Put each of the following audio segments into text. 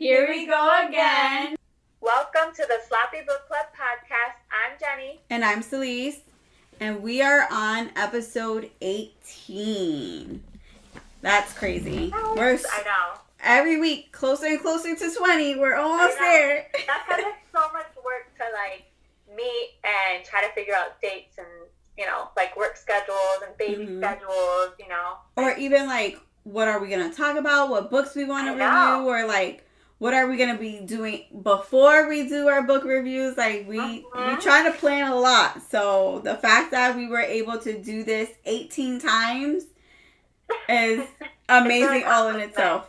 Here we go again. Welcome to the Sloppy Book Club podcast. I'm Jenny. And I'm Celese. And we are on episode 18. That's crazy. I know. Every week, closer and closer to 20. We're almost there. That's because it's so much work to meet and try to figure out dates and, work schedules and baby schedules, Or even what are we going to talk about? What books we want to review? Or what are we going to be doing before we do our book reviews? We try to plan a lot. So the fact that we were able to do this 18 times is amazing all in itself.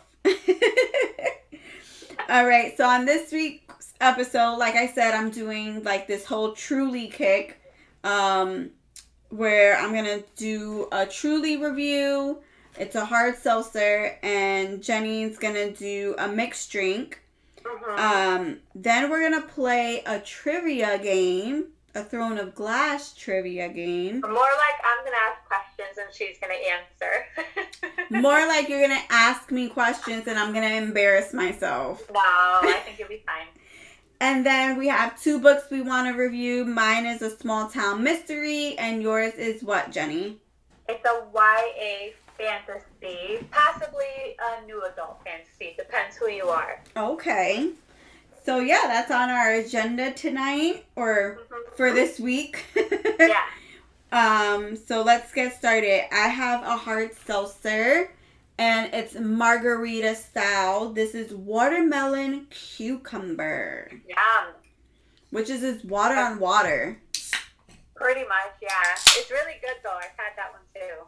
All right. So on this week's episode, like I said, I'm doing this whole Truly kick, where I'm going to do a Truly review. It's a hard seltzer, and Jenny's going to do a mixed drink. Then we're going to play a trivia game, a Throne of Glass trivia game. More like I'm going to ask questions and she's going to answer. More like you're going to ask me questions and I'm going to embarrass myself. No, I think you'll be fine. And then we have 2 books we want to review. Mine is A Small Town Mystery, and yours is what, Jenny? It's a YA fantasy, possibly a new adult fantasy. Depends who you are. Okay. So, yeah, that's on our agenda tonight, or for this week. Yeah. So let's get started. I have a hard seltzer, and it's margarita style. This is watermelon cucumber. Yum. Which is this water on water. Pretty much, yeah. It's really good, though. I've had that one, too.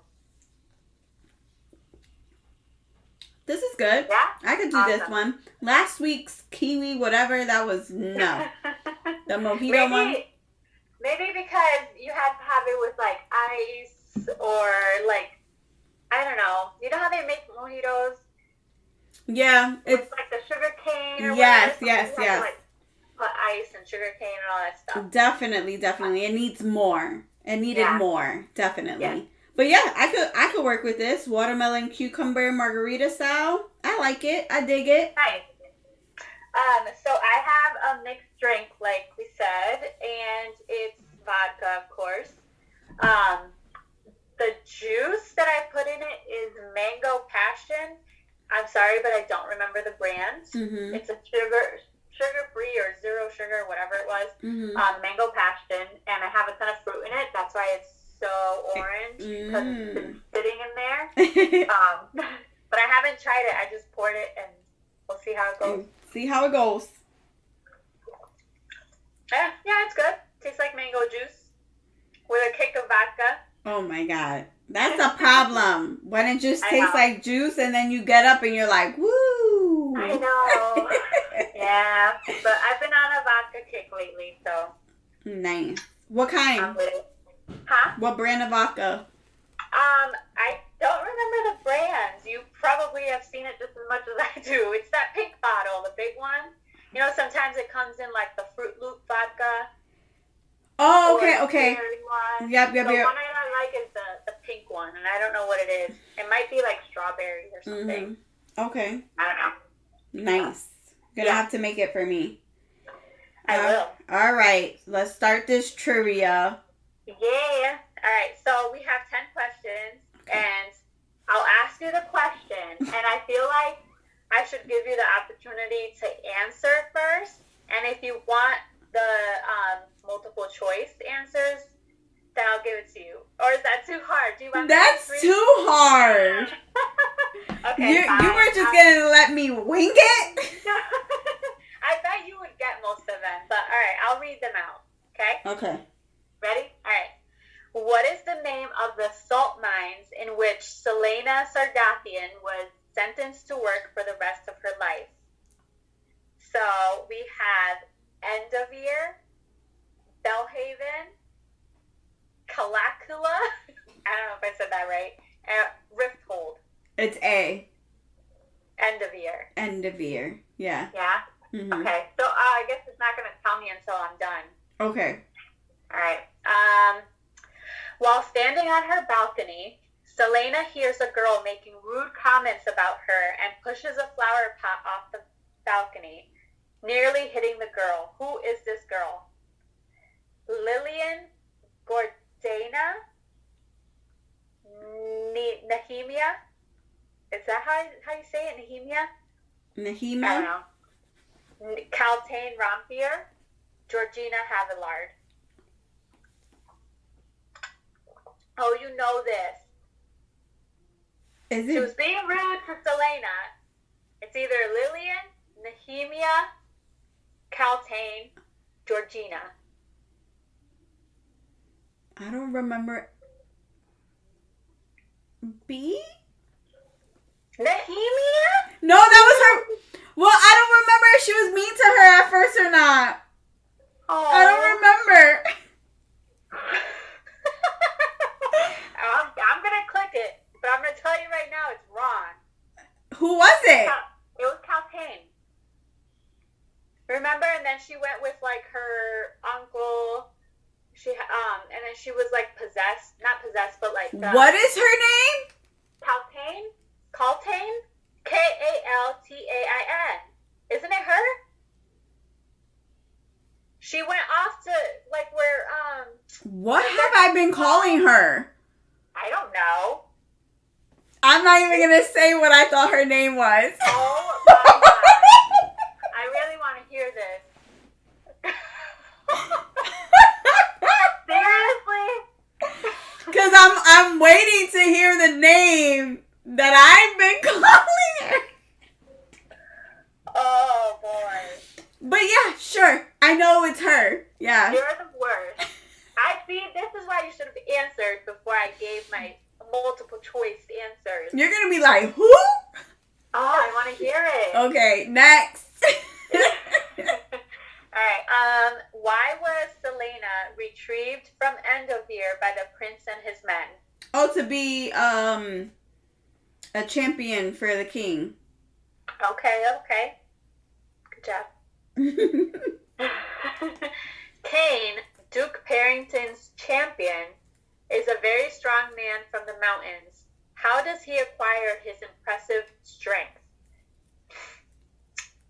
This is good. Yeah? I could do this one. Last week's kiwi, whatever, that was no. The mojito one. Maybe because you had to have it with, ice or, I don't know. You know how they make mojitos? Yeah. It's the sugar cane or yes, whatever. Yes. To, put ice and sugar cane and all that stuff. Definitely. It needs more. It needed more. Definitely. Yeah. But yeah, I could work with this. Watermelon cucumber margarita style. I like it. I dig it. Nice. So I have a mixed drink, like we said, and it's vodka, of course. The juice that I put in it is Mango Passion. I'm sorry, but I don't remember the brand. Mm-hmm. It's a sugar-free or zero sugar, whatever it was. Mm-hmm. Mango Passion, and I have a ton of fruit in it. That's why it's so orange, because it's been sitting in there. But I haven't tried it. I just poured it, and we'll see how it goes. See how it goes. Yeah, it's good. Tastes like mango juice with a kick of vodka. Oh my God. That's a problem. When it just tastes like juice and then you get up and you're like, woo. I know. Yeah. But I've been on a vodka kick lately, so. Nice. What kind? I'm with it. Huh? What brand of vodka? I don't remember the brands. You probably have seen it just as much as I do. It's that pink bottle, the big one. Sometimes it comes in the Fruit Loop vodka. Oh, okay. One. Yep. The one I like is the pink one, and I don't know what it is. It might be strawberry or something. Okay. I don't know. Nice. Gonna have to make it for me. I will. All right. Let's start this trivia. Yeah. All right. So we have 10 questions, and I'll ask you the question, and I feel like I should give you the opportunity to answer first, and if you want the multiple choice answers, then I'll give it to you. Or is that too hard? Do you want That's too hard. Okay, you were just gonna let me wing it? I bet you would get most of them, but all right, I'll read them out. Okay? Ready? All right. What is the name of the salt mines in which Selena Sargathian was sentenced to work for the rest of her life? So we have Endovere, Belhaven, Kalakula, I don't know if I said that right, Rifthold. It's A. Endovere. Yeah. Yeah? Mm-hmm. Okay. So I guess it's not going to tell me until I'm done. Okay. All right. While standing on her balcony, Selena hears a girl making rude comments about her and pushes a flower pot off the balcony, nearly hitting the girl. Who is this girl? Lillian Gordana? Nehemia? Is that how you say it? Nehemia? Nehemia? I don't know. Caltaine Rompier? Georgina Havillard. Oh, you know this. Is it? She was being rude to Selena. It's either Lillian, Nehemia, Caltaine, Georgina. I don't remember. B? Nehemia? No, that was her. Well, I don't remember if she was mean to her at first or not. Oh. I don't remember. I'm going to click it, but I'm going to tell you right now it's wrong. Who was it? It was Caltaine. Remember? And then she went with like her uncle. And then she was like possessed. Not possessed, but like. What is her name? Caltaine? Kaltain. Isn't it her? She went off to like where What have I been calling her? I don't know. I'm not even gonna say what I thought her name was. Oh my god. I really want to hear this. Seriously? Cause I'm waiting to hear the name that I've been calling her. Oh boy. But yeah, sure. I know it's her. Yeah. You're the worst. I see. This is why you should have answered before I gave my multiple choice answers. You're gonna be like, who? Oh, I want to hear it. Okay, next. Alright, why was Selena retrieved from Endovir by the prince and his men? Oh, to be a champion for the king. Okay. Good job. Kane, Duke Parrington's champion, is a very strong man from the mountains. How does he acquire his impressive strength?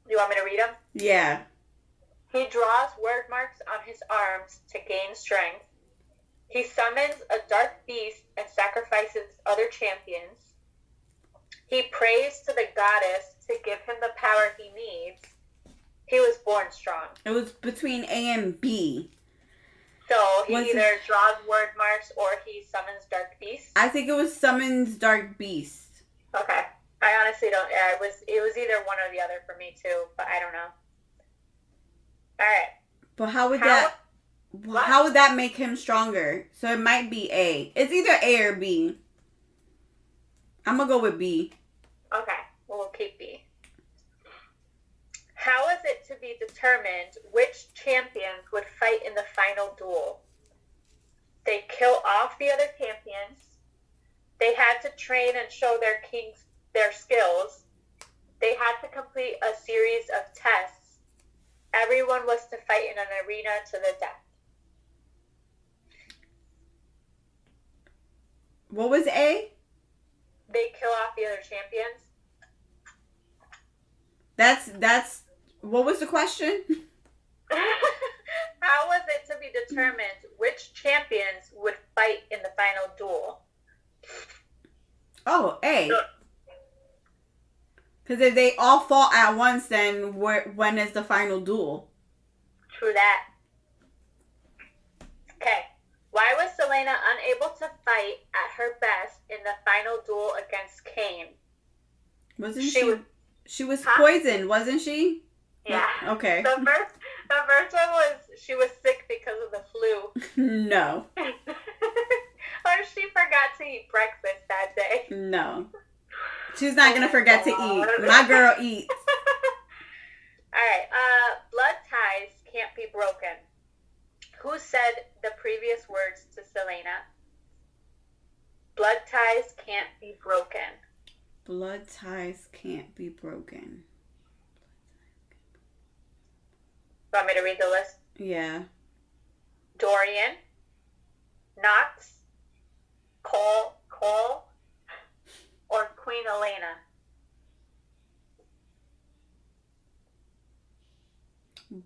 You want me to read them? Yeah. He draws word marks on his arms to gain strength. He summons a dark beast and sacrifices other champions. He prays to the goddess to give him the power he needs. He was born strong. It was between A and B. So he either draws word marks or he summons dark beasts? I think it was summons dark beast. Okay. I honestly don't. Yeah, it was either one or the other for me too, but I don't know. All right. But how would that make him stronger? So it might be A. It's either A or B. I'm gonna go with B. Okay. Well, we'll keep B. How is it to be determined which champions would fight in the final duel? They kill off the other champions. They had to train and show their kings their skills. They had to complete a series of tests. Everyone was to fight in an arena to the death. What was A? They kill off the other champions. That's what was the question? How was it to be determined which champions would fight in the final duel? Oh, A. Because if they all fought at once, then when is the final duel? True that. Okay. Why was Selena unable to fight at her best in the final duel against Kane? Wasn't she was poisoned, wasn't she? Yeah. Okay. The first one was she was sick because of the flu. No. Or she forgot to eat breakfast that day. No. She's not going to forget to eat. My girl eats. All right. Blood ties can't be broken. Who said the previous words to Selena? Blood ties can't be broken. Blood ties can't be broken. Want me to read the list? Yeah. Dorian, Knox, Cole, or Queen Elena?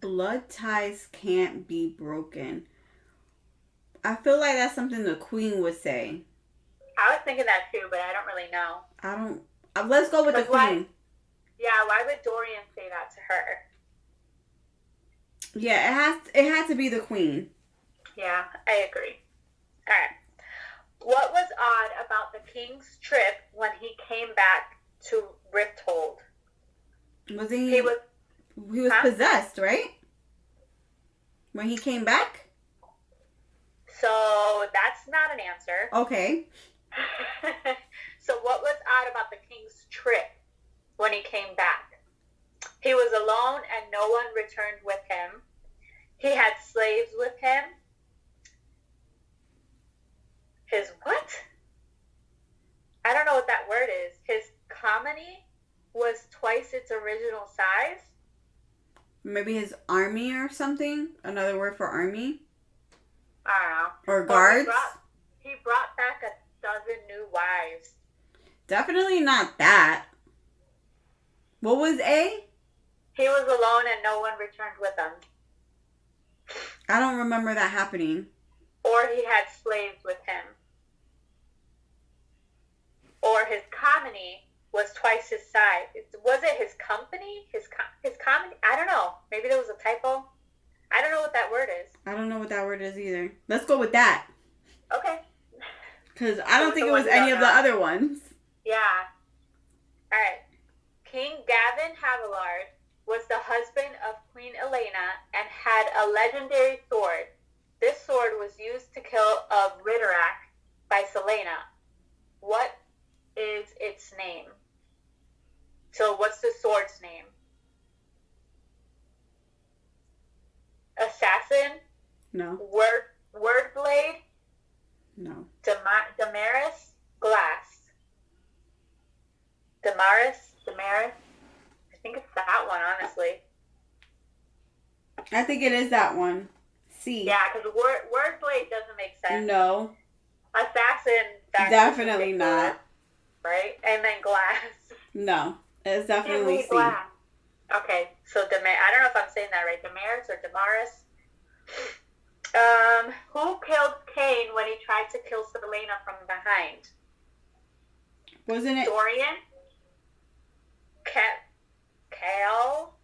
Blood ties can't be broken. I feel like that's something the Queen would say. I was thinking that too, but I don't really know. I don't. Let's go with the Queen. Why would Dorian say that to her? Yeah, it had to be the Queen. Yeah, I agree. All right. What was odd about the King's trip when he came back to Rifthold? He was possessed, right? When he came back? So that's not an answer. Okay. So what was odd about the King's trip when he came back? He was alone and no one returned with him. He had slaves with him. His what? I don't know what that word is. His comedy was twice its original size. Maybe his army or something? Another word for army? I don't know. Or guards? He brought back 12 new wives. Definitely not that. What was A? He was alone and no one returned with him. I don't remember that happening. Or he had slaves with him. Or his comedy was twice his size. Was it his company? His comedy? I don't know. Maybe there was a typo. I don't know what that word is. I don't know what that word is either. Let's go with that. Okay. Because I don't think it was any of the other ones. Yeah. All right. King Gavin Havillard was the husband of Queen Elena and had a legendary sword. This sword was used to kill a Riderack by Selena. What is its name? So what's the sword's name? Assassin? No. Wordblade? No. Damaris? Glass? Damaris? I think it's that one, honestly. I think it is that one. C. Yeah, because wordblade doesn't make sense. No. Assassin. Definitely not. Right? And then glass. No. It's definitely C. Glass. Okay, so I don't know if I'm saying that right. Damaris or Damaris. Who killed Kane when he tried to kill Selena from behind? Wasn't it Dorian? Kale?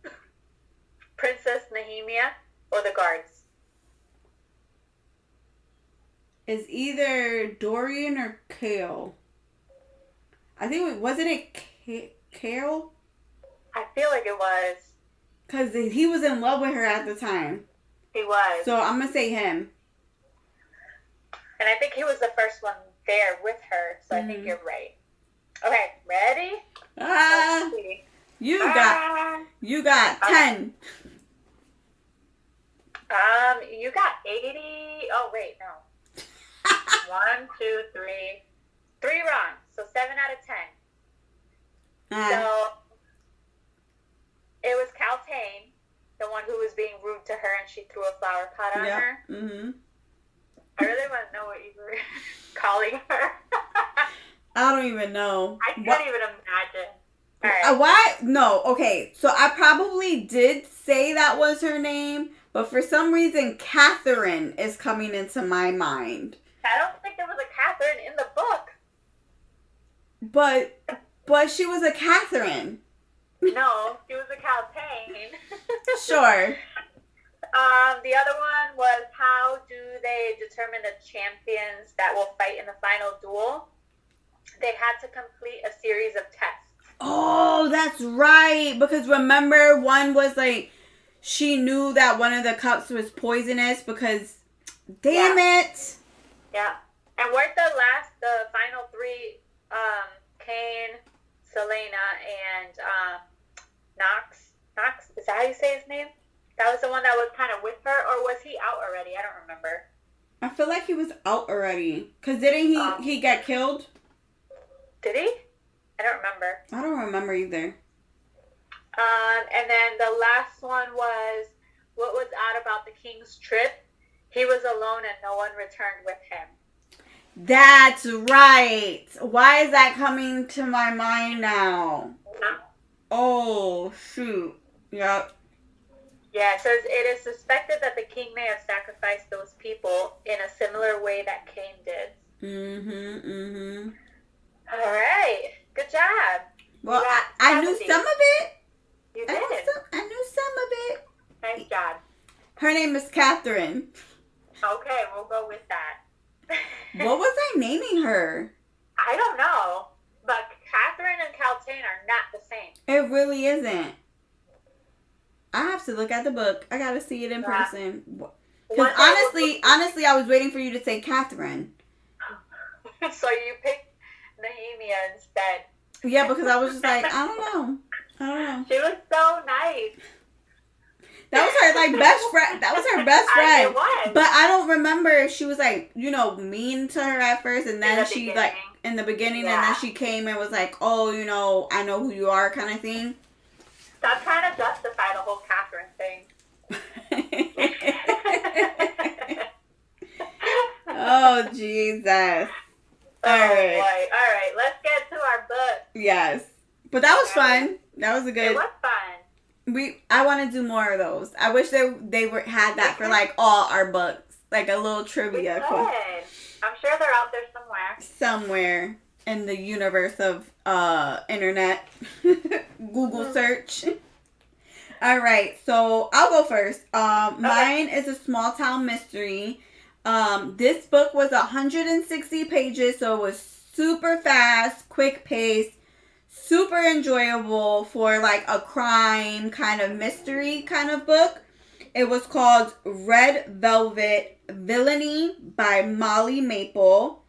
Princess Nehemia? Or the guards? It's either Dorian or Kale. I think wasn't it Kale? I feel like it was. Because he was in love with her at the time. He was. So I'm going to say him. And I think he was the first one there with her. So I think you're right. Okay, ready? You got 10. You got 80. Oh, wait, no. 1, 2, 3. 3 wrong. So 7 out of 10. So it was Kane, the one who was being rude to her, and she threw a flower pot on her. Mm-hmm. I really want to know what you were calling her. I don't even know. I can't even imagine. All right. Why? No. Okay. So I probably did say that was her name, but for some reason, Catherine is coming into my mind. I don't think there was a Catherine in the book. But she was a Catherine. No, she was a Kane. Sure. The other one was, how do they determine the champions that will fight in the final duel? They had to complete a series of tests. Oh, that's right. Because remember, one was like, she knew that one of the cups was poisonous because, damn it. Yeah. And weren't the final 3, Kane, Selena, and Knox? Knox, is that how you say his name? That was the one that was kind of with her, or was he out already? I don't remember. I feel like he was out already. Because didn't he get killed? Did he? I don't remember. I don't remember either. And then the last one was, what was odd about the King's trip? He was alone and no one returned with him. That's right. Why is that coming to my mind now? Huh? Oh, shoot. Yep. Yeah, it says it is suspected that the king may have sacrificed those people in a similar way that Kane did. All right. Good job. Well, I knew some of it. You did. I knew some of it. Nice job. Her name is Catherine. Okay, we'll go with that. What was I naming her? I don't know. But Catherine and Caltaine are not the same. It really isn't. I have to look at the book. I gotta see it in person. Because honestly, I was waiting for you to say Catherine. So you picked Nehemia instead. Yeah, because I was just like, I don't know. She was so nice. That was her best friend. That was her best friend. It was. But I don't remember if she was mean to her at first, and then she in the beginning, and then she came and was like, oh, I know who you are, kind of thing. Stop trying to justify the whole Catherine thing. Oh, Jesus. All right. Boy. All right, let's get to our book. Yes. But that was fun. That was a good... It was fun. I want to do more of those. I wish they had that for all our books. Like a little trivia. I'm sure they're out there somewhere. Somewhere in the universe of internet. Google search. All right, so I'll go first. Mine is a small town mystery. This book was 160 pages, so it was super fast, quick pace, super enjoyable for a crime kind of mystery kind of book. It was called Red Velvet Villainy by Molly Maple.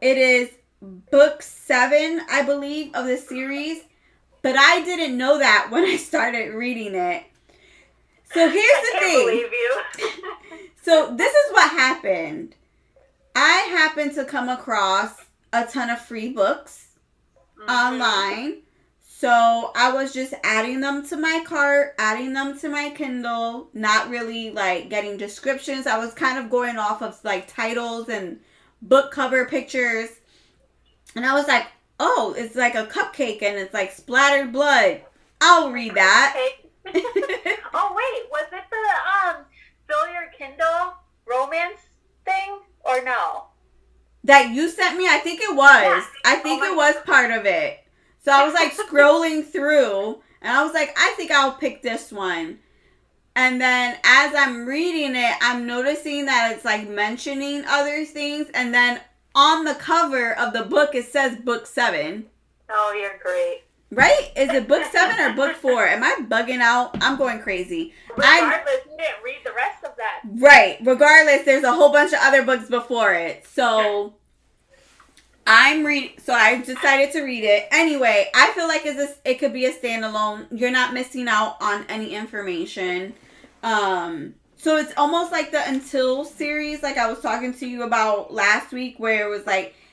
It is book 7, I believe, of the series. But I didn't know that when I started reading it. So here's the thing. I can't believe you. So this is what happened. I happened to come across a ton of free books online. So I was just adding them to my cart, adding them to my Kindle, not really getting descriptions. I was kind of going off of titles and book cover pictures. And I was like, oh, it's like a cupcake and it's splattered blood. I'll read that. Oh, wait. Was it the fill your Kindle romance thing or no? That you sent me? I think it was. Yeah. I think it was part of it. So I was scrolling through and I was like, I think I'll pick this one. And then as I'm reading it, I'm noticing that it's mentioning other things. And then on the cover of the book, it says book 7. Oh, you're great. Right? Is it book 7 or book 4? Am I bugging out? I'm going crazy. Regardless, you didn't read the rest of that. Right. Regardless, there's a whole bunch of other books before it. So so I decided to read it. Anyway, I feel like it could be a standalone. You're not missing out on any information. So it's almost like the Until series, like I was talking to you about last week, where it was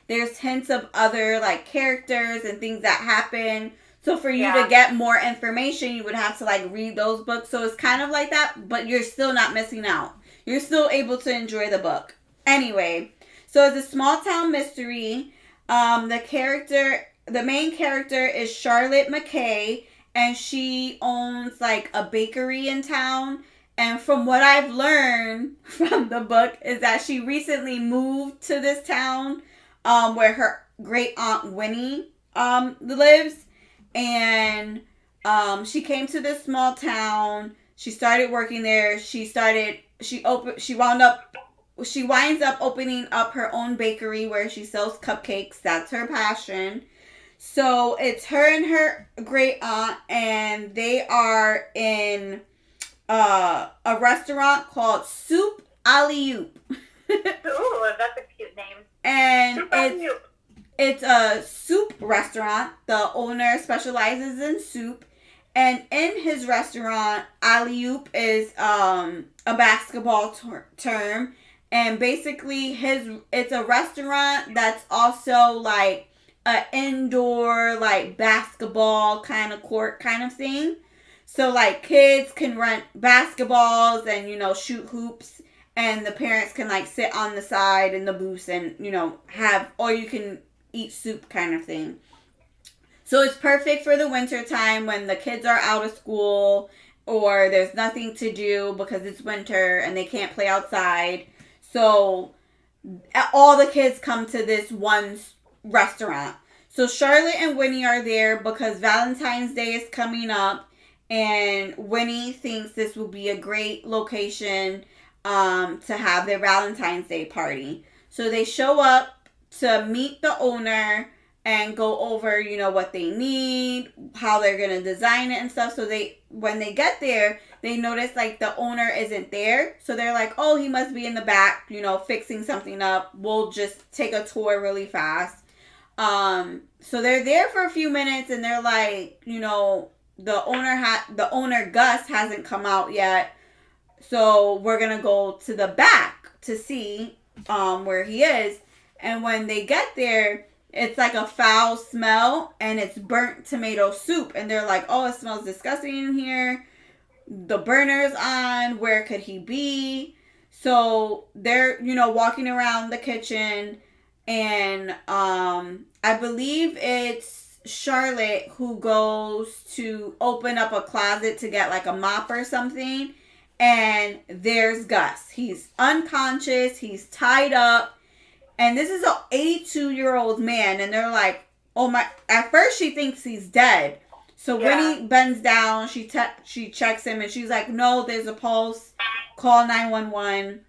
there's hints of other characters and things that happen. So for you to get more information, you would have to read those books. So it's kind of like that, but you're still not missing out. You're still able to enjoy the book. Anyway, so it's a small town mystery. The main character is Charlotte McKay, and she owns a bakery in town. And from what I've learned from the book is that she recently moved to this town where her great aunt Winnie lives. And she came to this small town. She started working there. She winds up opening up her own bakery where she sells cupcakes. That's her passion. So it's her and her great aunt, and they are in a restaurant called Soup Alley-Oop. Ooh, that's a cute name. And it's a soup restaurant. The owner specializes in soup. And in his restaurant, Alley-Oop is a basketball term. And basically, it's a restaurant that's also an indoor basketball kind of court kind of thing. So kids can rent basketballs and shoot hoops, and the parents can sit on the side in the booths and have all you can eat soup kind of thing. So it's perfect for the winter time when the kids are out of school or there's nothing to do because it's winter and they can't play outside. So all the kids come to this one restaurant. So Charlotte and Winnie are there because Valentine's Day is coming up, and Winnie thinks this will be a great location to have their Valentine's Day party. So they show up to meet the owner and go over, what they need, how they're going to design it and stuff. So when they get there, they notice like the owner isn't there. So they're like, oh, he must be in the back, fixing something up. We'll just take a tour really fast. So they're there for a few minutes and they're like, the owner Gus hasn't come out yet. So we're going to go to the back to see, where he is. And when they get there, it's like a foul smell and it's burnt tomato soup. And they're like, oh, it smells disgusting in here. The burner's on. Where could he be? So they're, walking around the kitchen. And I believe it's Charlotte who goes to open up a closet to get like a mop or something. And there's Gus. He's unconscious. He's tied up. And this is an 82-year-old man. And they're like, oh my. At first she thinks he's dead. So Winnie bends down. She checks him. And she's like, no, there's a pulse. Call 911.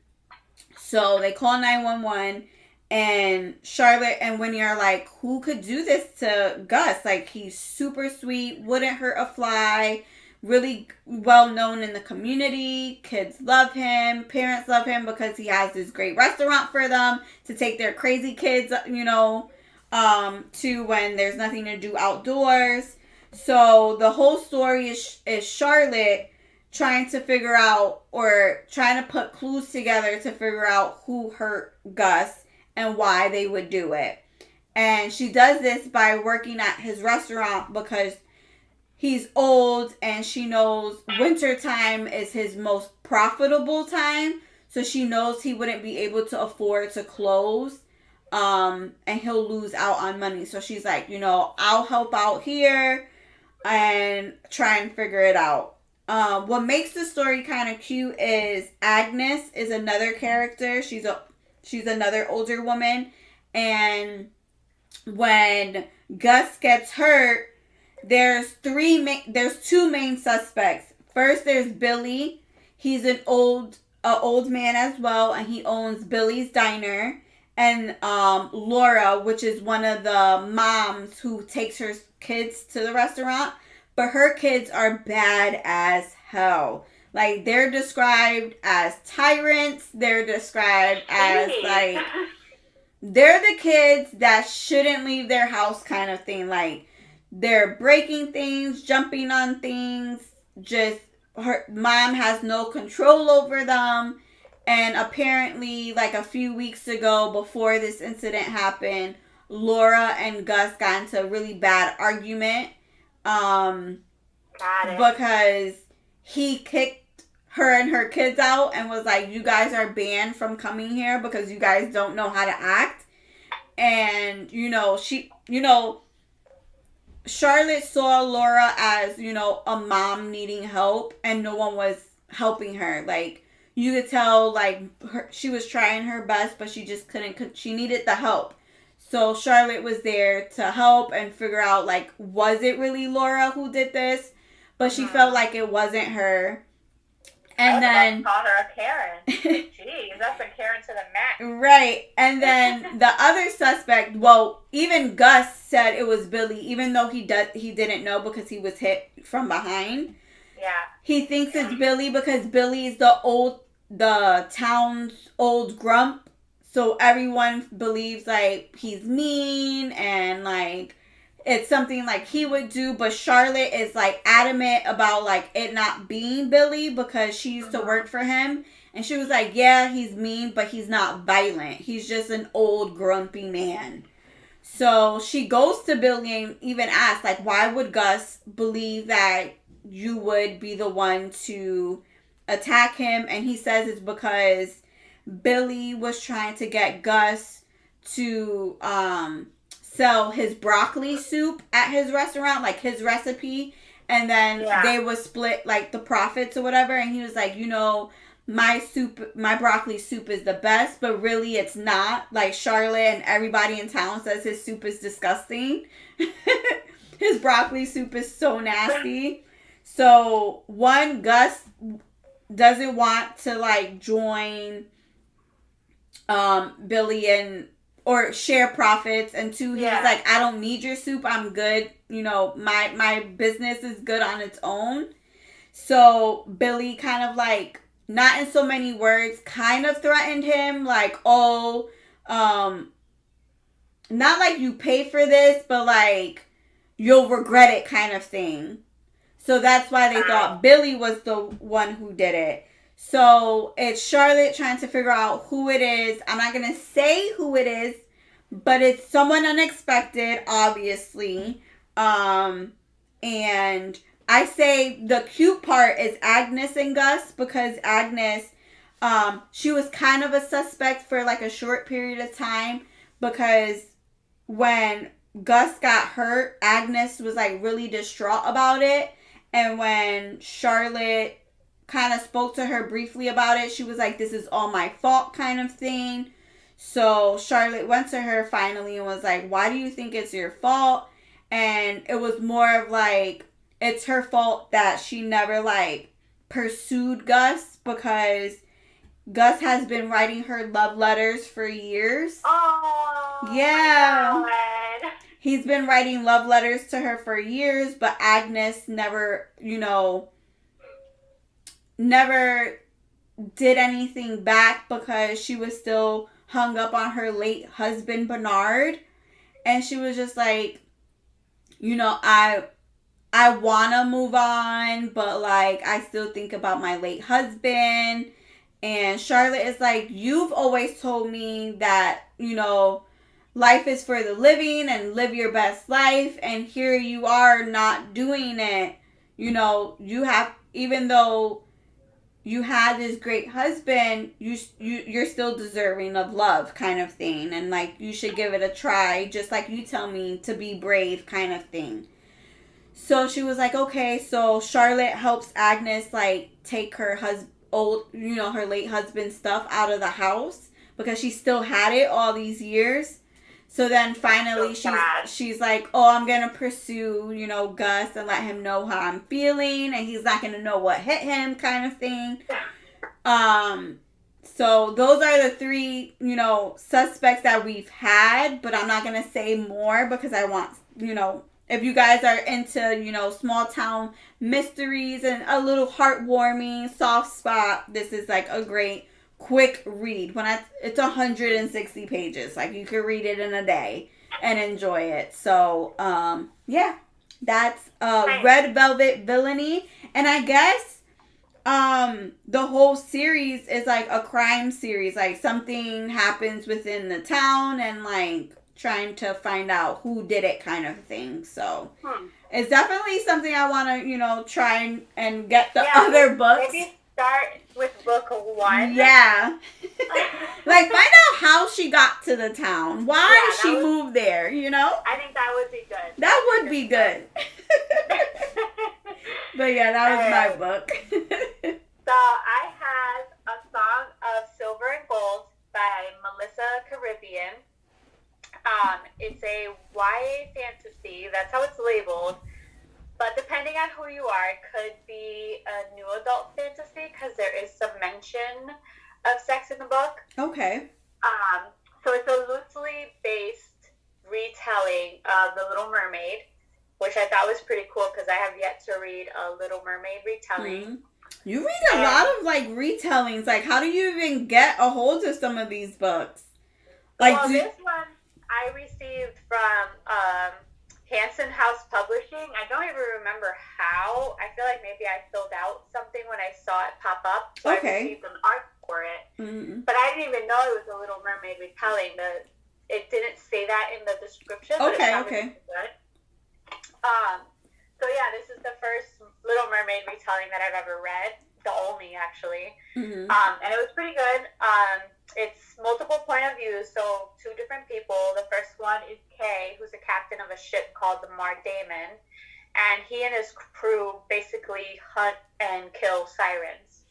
So they call 911. And Charlotte and Winnie are like, who could do this to Gus? Like, he's super sweet. Wouldn't hurt a fly. Really well known in the community. Kids love him. Parents love him because he has this great restaurant for them to take their crazy kids, to when there's nothing to do outdoors. So the whole story is Charlotte trying to figure out, or trying to put clues together to figure out who hurt Gus and why they would do it. And she does this by working at his restaurant because he's old and she knows wintertime is his most profitable time. So she knows he wouldn't be able to afford to close. And he'll lose out on money. So she's like, I'll help out here and try and figure it out. What makes the story kind of cute is Agnes is another character. She's another older woman. And when Gus gets hurt, there's two main suspects. First, there's Billy. He's an old man as well, and he owns Billy's Diner. And Laura, which is one of the moms who takes her kids to the restaurant, but her kids are bad as hell. Like, they're described as tyrants. They're described as like, they're the kids that shouldn't leave their house kind of thing. Like, they're breaking things, jumping on things. Just, her mom has no control over them. And apparently, like a few weeks ago, before this incident happened, Laura and Gus got into a really bad argument. Because he kicked her and her kids out and was like, you guys are banned from coming here because you guys don't know how to act. And, Charlotte saw Laura as, a mom needing help, and no one was helping her. Like, you could tell, like, she was trying her best, but she just couldn't. She needed the help. So Charlotte was there to help and figure out, like, was it really Laura who did this? But she felt like it wasn't her. And then call her a Karen. Jeez, that's a Karen to the max. Right. And then the other suspect, well, even Gus said it was Billy, even though he didn't know because he was hit from behind. Yeah. He thinks it's Billy because Billy is the town's old grump. So everyone believes like he's mean and like it's something like he would do, but Charlotte is like adamant about like it not being Billy because she used to work for him. And she was like, yeah, he's mean, but he's not violent. He's just an old grumpy man. So she goes to Billy and even asks, like, why would Gus believe that you would be the one to attack him? And he says it's because Billy was trying to get Gus to sell his broccoli soup at his restaurant, like his recipe. And then they would split, like, the profits or whatever. And he was like, you know, my broccoli soup is the best, but really it's not. Like, Charlotte and everybody in town says his soup is disgusting. His broccoli soup is so nasty. So, one, Gus doesn't want to, like, join Billy and or share profits, and two, he's like, I don't need your soup, I'm good, you know, my business is good on its own. So Billy kind of, like, not in so many words, kind of threatened him, like, not like you pay for this, but like you'll regret it kind of thing. So that's why they thought Billy was the one who did it. So it's Charlotte trying to figure out who it is. I'm not going to say who it is, but it's someone unexpected, obviously. And I say the cute part is Agnes and Gus, because Agnes, she was kind of a suspect for like a short period of time, because when Gus got hurt, Agnes was like really distraught about it. And when Charlotte kind of spoke to her briefly about it, she was like, this is all my fault kind of thing. So Charlotte went to her finally and was like, why do you think it's your fault? And it was more of like, it's her fault that she never like pursued Gus, because Gus has been writing her love letters for years. Oh, yeah. My God. He's been writing love letters to her for years, but Agnes never, you know, never did anything back, because she was still hung up on her late husband, Bernard. And she was just like, you know, I want to move on, but like, I still think about my late husband. And Charlotte is like, you've always told me that, you know, life is for the living and live your best life. And here you are not doing it. You know, you have, even though you had this great husband, you're still deserving of love kind of thing. And like, you should give it a try, just like you tell me to be brave kind of thing. So she was like, okay. So Charlotte helps Agnes like take her her late husband's stuff out of the house, because she still had it all these years. So then finally she's like, oh, I'm going to pursue, you know, Gus and let him know how I'm feeling, and he's not going to know what hit him kind of thing. So those are the three, you know, suspects that we've had, but I'm not going to say more, because I want, you know, if you guys are into, you know, small town mysteries and a little heartwarming, soft spot, this is like a great quick read. It's 160 pages. Like, you could read it in a day and enjoy it. So, yeah, that's Red Velvet Villainy. And I guess the whole series is like a crime series. Like, something happens within the town and like trying to find out who did it kind of thing. So it's definitely something I want to, you know, try and get the other books. Maybe start with book 1. Yeah. Like, find out how she got to the town. Why she moved there, you know? I think that would be good. That would be good. But yeah, that was my book. So I have A Song of Silver and Gold by Melissa Karibian. It's a YA fantasy. That's how it's labeled. But depending on who you are, it could be a new adult fantasy, because there is some mention of sex in the book. Okay. So it's a loosely based retelling of The Little Mermaid, which I thought was pretty cool, because I have yet to read a Little Mermaid retelling. Mm-hmm. You read a lot of like retellings. Like, how do you even get a hold of some of these books? Like, this one I received from Hanson House Publishing. I don't even remember how. I feel like maybe I filled out something when I saw it pop up. So I received an art for it. Mm-hmm. But I didn't even know it was a Little Mermaid retelling. It didn't say that in the description. Okay, but it good. So yeah, this is the first Little Mermaid retelling that I've ever read. The only, actually. Mm-hmm. And it was pretty good. It's multiple point of view, so 2 different people. The first one is Kay, who's a captain of a ship called the Mar Damon, and he and his crew basically hunt and kill sirens.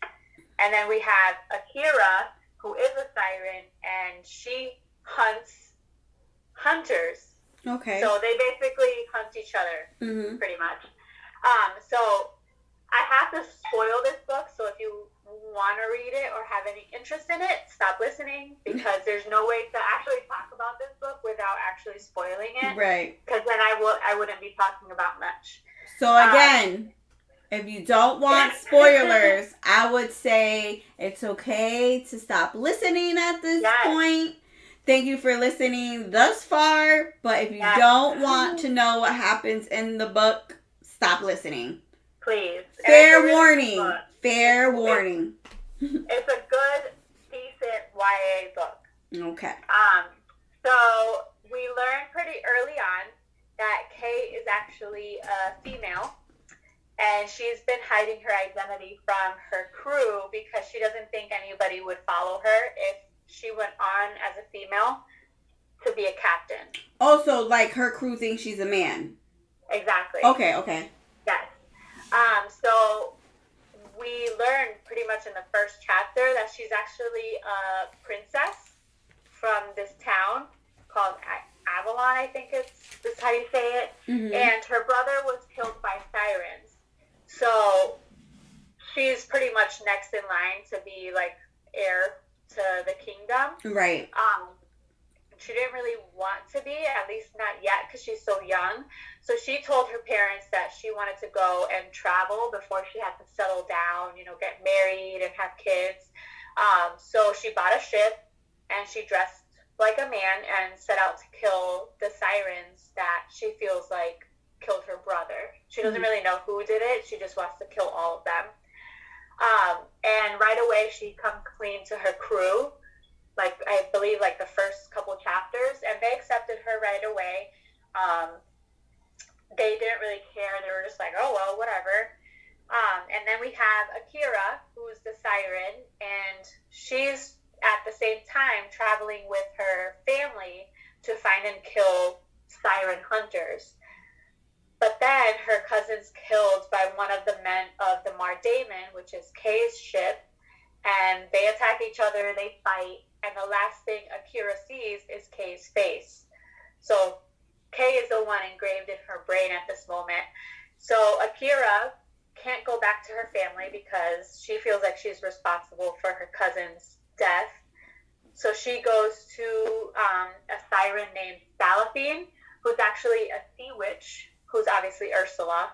And then we have Akira, who is a siren, and she hunts hunters. Okay. So they basically hunt each other, pretty much. So I have to spoil this book, so if you want to read it or have any interest in it, stop listening, because there's no way to actually talk about this book without actually spoiling it. Right. Because then I wouldn't be talking about much. So again, if you don't want spoilers, I would say it's okay to stop listening at this point. Thank you for listening thus far, but if you don't want to know what happens in the book, stop listening. Please. Fair warning. Fair warning. It's a good, decent YA book. Okay. So we learned pretty early on that Kay is actually a female, and she's been hiding her identity from her crew because she doesn't think anybody would follow her if she went on as a female to be a captain. Also, like, her crew thinks she's a man. Exactly. Okay. Yes. So we learned pretty much in the first chapter that she's actually a princess from this town called Avalon, I think is how you say it. And her brother was killed by sirens. So she's pretty much next in line to be like heir to the kingdom. Right. She didn't really want to be, at least not yet, because she's so young. So she told her parents that she wanted to go and travel before she had to settle down, get married and have kids. So she bought a ship, and she dressed like a man and set out to kill the sirens that she feels like killed her brother. She doesn't really know who did it. She just wants to kill all of them. And right away, she comes clean to her crew. Like, I believe, like, the first couple chapters, and they accepted her right away. They didn't really care. They were just like, oh, well, whatever. And then we have Akira, who's the siren, and she's, at the same time, traveling with her family to find and kill siren hunters. But then her cousin's killed by one of the men of the Damon, which is Kay's ship, and they attack each other, they fight, and the last thing Akira sees is Kay's face. So Kay is the one engraved in her brain at this moment. So Akira can't go back to her family because she feels like she's responsible for her cousin's death. So she goes to a siren named Salaphine, who's actually a sea witch, who's obviously Ursula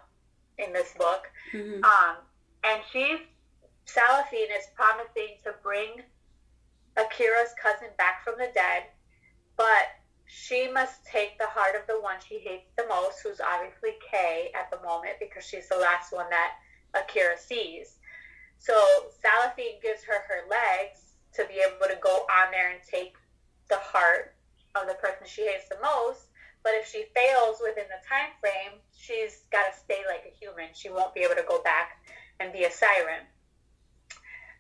in this book. And Salaphine is promising to bring Akira's cousin back from the dead, but she must take the heart of the one she hates the most, who's obviously Kay at the moment, because she's the last one that Akira sees. So Salaphine gives her her legs to be able to go on there and take the heart of the person she hates the most, but if she fails within the time frame, she's got to stay like a human. She won't be able to go back and be a siren.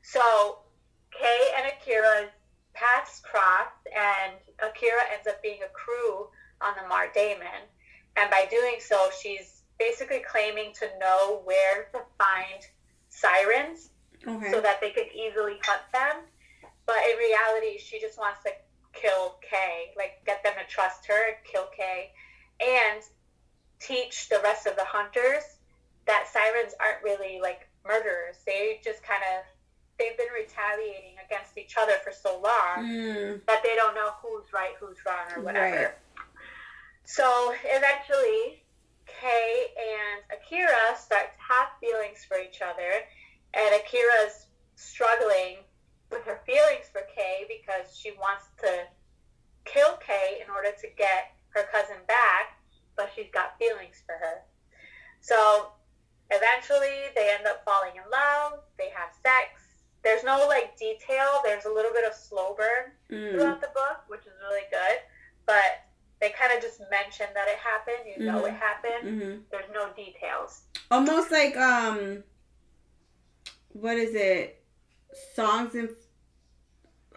So Kay and Akira's paths cross, and Akira ends up being a crew on the Damon. And by doing so, she's basically claiming to know where to find sirens so that they could easily hunt them. But in reality, she just wants to kill Kay, like get them to trust her, kill Kay, and teach the rest of the hunters that sirens aren't really like murderers. They just they've been retaliating against each other for so long that they don't know who's right, who's wrong, or whatever. Right. So eventually, Kay and Akira start to have feelings for each other, and Akira's struggling with her feelings for Kay because she wants to kill Kay in order to get her cousin back, but she's got feelings for her. So eventually, they end up falling in love. They have sex. There's no detail. There's a little bit of slow burn throughout the book, which is really good. But they kind of just mention that it happened. You know it happened. There's no details. Almost like what is it? Songs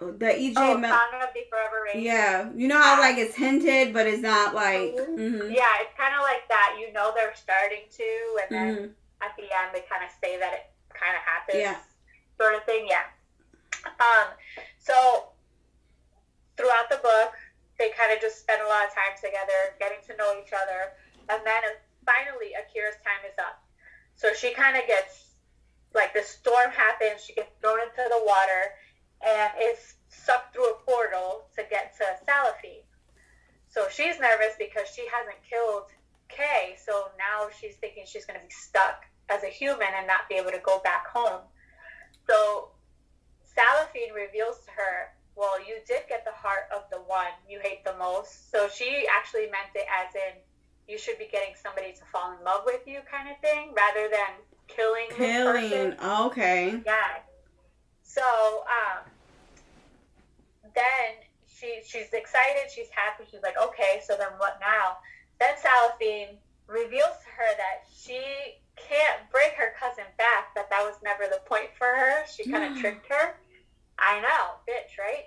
The EJ Song of the Forever Rain. Yeah. You know how, like, it's hinted, but it's not, like... Mm-hmm. Yeah, it's kind of like that. You know they're starting to, and then at the end, they kind of say that it kind of happens. Yeah. Sort of thing, yeah. So, throughout the book, they kind of just spend a lot of time together, getting to know each other, and then finally, Akira's time is up. So she kind of gets, like, the storm happens, she gets thrown into the water, and is sucked through a portal to get to Salafine. So she's nervous because she hasn't killed Kay, so now she's thinking she's going to be stuck as a human and not be able to go back home. So Salafine reveals to her, well, you did get the heart of the one you hate the most. So she actually meant it as in, you should be getting somebody to fall in love with you kind of thing, rather than killing this person. Okay. Yeah. So, then she's excited, she's happy, she's like, okay, so then what now? Then Salafine reveals to her that she can't bring her cousin back, that was never the point for her. She kind of tricked her. I know, bitch, right?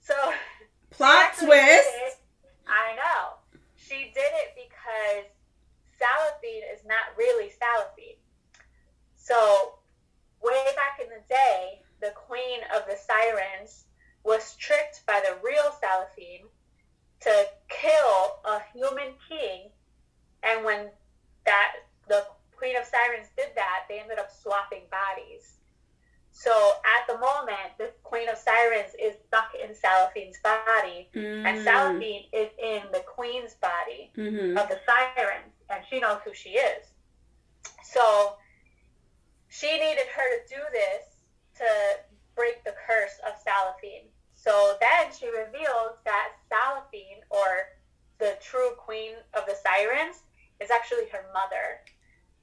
So, plot twist. I know. She did it because Salafine is not really Salafine. So, way back in the day, the queen of the sirens was tricked by the real Salafine to kill a human king, and when the queen of sirens did that, they ended up swapping bodies. So at the moment, the queen of sirens is stuck in Salafine's body, and Salafine is in the queen's body of the sirens, and she knows who she is. So she needed her to do this to break the curse of Salafine. So then she reveals that Salafine, or the true queen of the sirens, is actually her mother.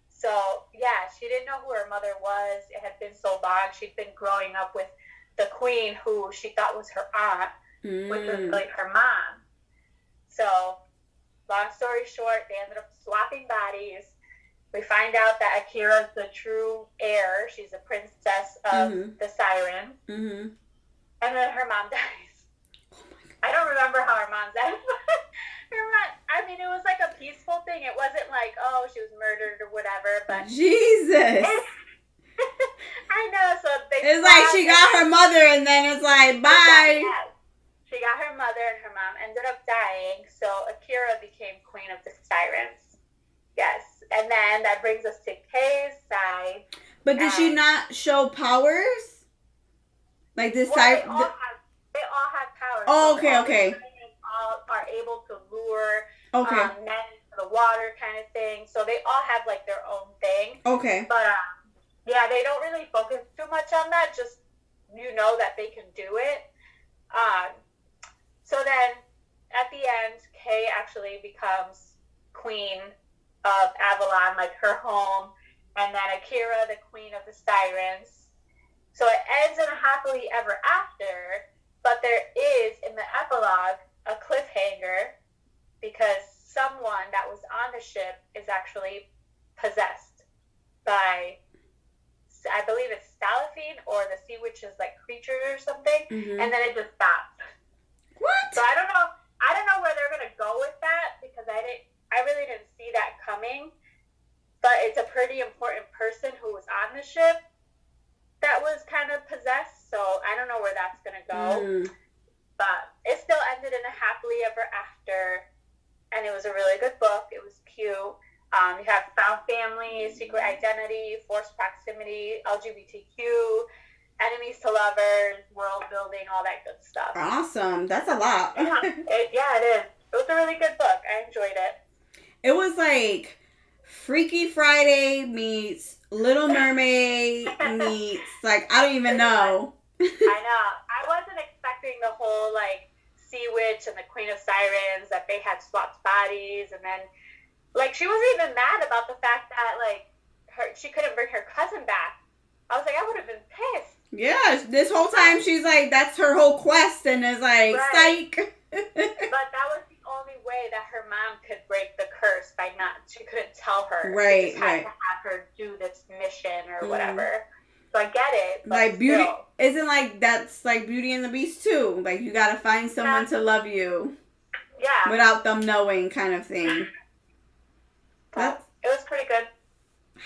So, yeah, she didn't know who her mother was. It had been so long. She'd been growing up with the queen, who she thought was her aunt, which was like her mom. So, long story short, they ended up swapping bodies. We find out that Akira's the true heir. She's a princess of the sirens. And then her mom dies. Oh my God. I don't remember how her mom died. I mean, it was like a peaceful thing. It wasn't like, oh, she was murdered or whatever. But Jesus. I know. So it's like she got her mother, and then it's like, bye. She got her mother, and her mom ended up dying. So Akira became queen of the sirens. Yes. And then that brings us to Kay's side. But did she not show powers? Like this side? They all have powers. Oh, okay, okay. All are able to lure men into the water kind of thing. So they all have like their own thing. Okay. But yeah, they don't really focus too much on that. Just, you know that they can do it. So then at the end, Kay actually becomes queen of Avalon, like her home. And then Akira, the queen of the sirens. So it ends in a happily ever after. But there is, in the epilogue, a cliffhanger, because someone that was on the ship is actually possessed by, I believe it's Salafine or the sea witch's like creature or something, and then it just stops. What? So I don't know where they're gonna go with that, because I really didn't see that coming. But it's a pretty important person who was on the ship that was kind of possessed, so I don't know where that's gonna go. But it still ended in a happily ever after, and it was a really good book. It was cute. You have found family, secret identity, forced proximity, LGBTQ, enemies to lovers, world building, all that good stuff. Awesome. That's a lot. It is. It was a really good book. I enjoyed it. It was like Freaky Friday meets Little Mermaid meets, like, I don't even know. I know. I wasn't expecting the whole, like, Sea Witch and the Queen of Sirens, that they had swapped bodies, and then, like, she wasn't even mad about the fact that, like, she couldn't bring her cousin back. I was like, I would have been pissed. Yeah, this whole time she's like, that's her whole quest, and is like, psych. But that was the only way that her mom could break the curse, she couldn't tell her. Right, she just had to have her do this mission or whatever. So I get it. But like beauty isn't like that's like Beauty and the Beast too. Like you gotta find someone to love you. Yeah. Without them knowing, kind of thing. It was pretty good.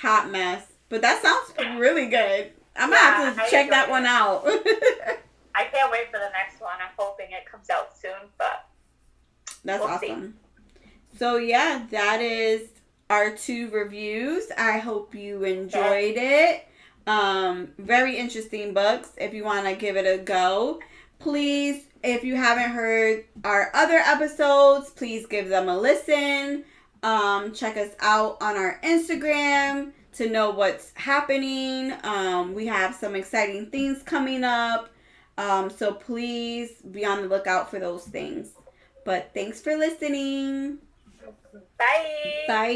Hot mess. But that sounds really good. I'm gonna have to check that one out. I can't wait for the next one. I'm hoping it comes out soon, but that's awesome. See. So yeah, that is our 2 reviews. I hope you enjoyed it. Very interesting books. If you want to give it a go, please, if you haven't heard our other episodes, please give them a listen. Check us out on our Instagram to know what's happening. We have some exciting things coming up. So please be on the lookout for those things. But thanks for listening. Bye. Bye.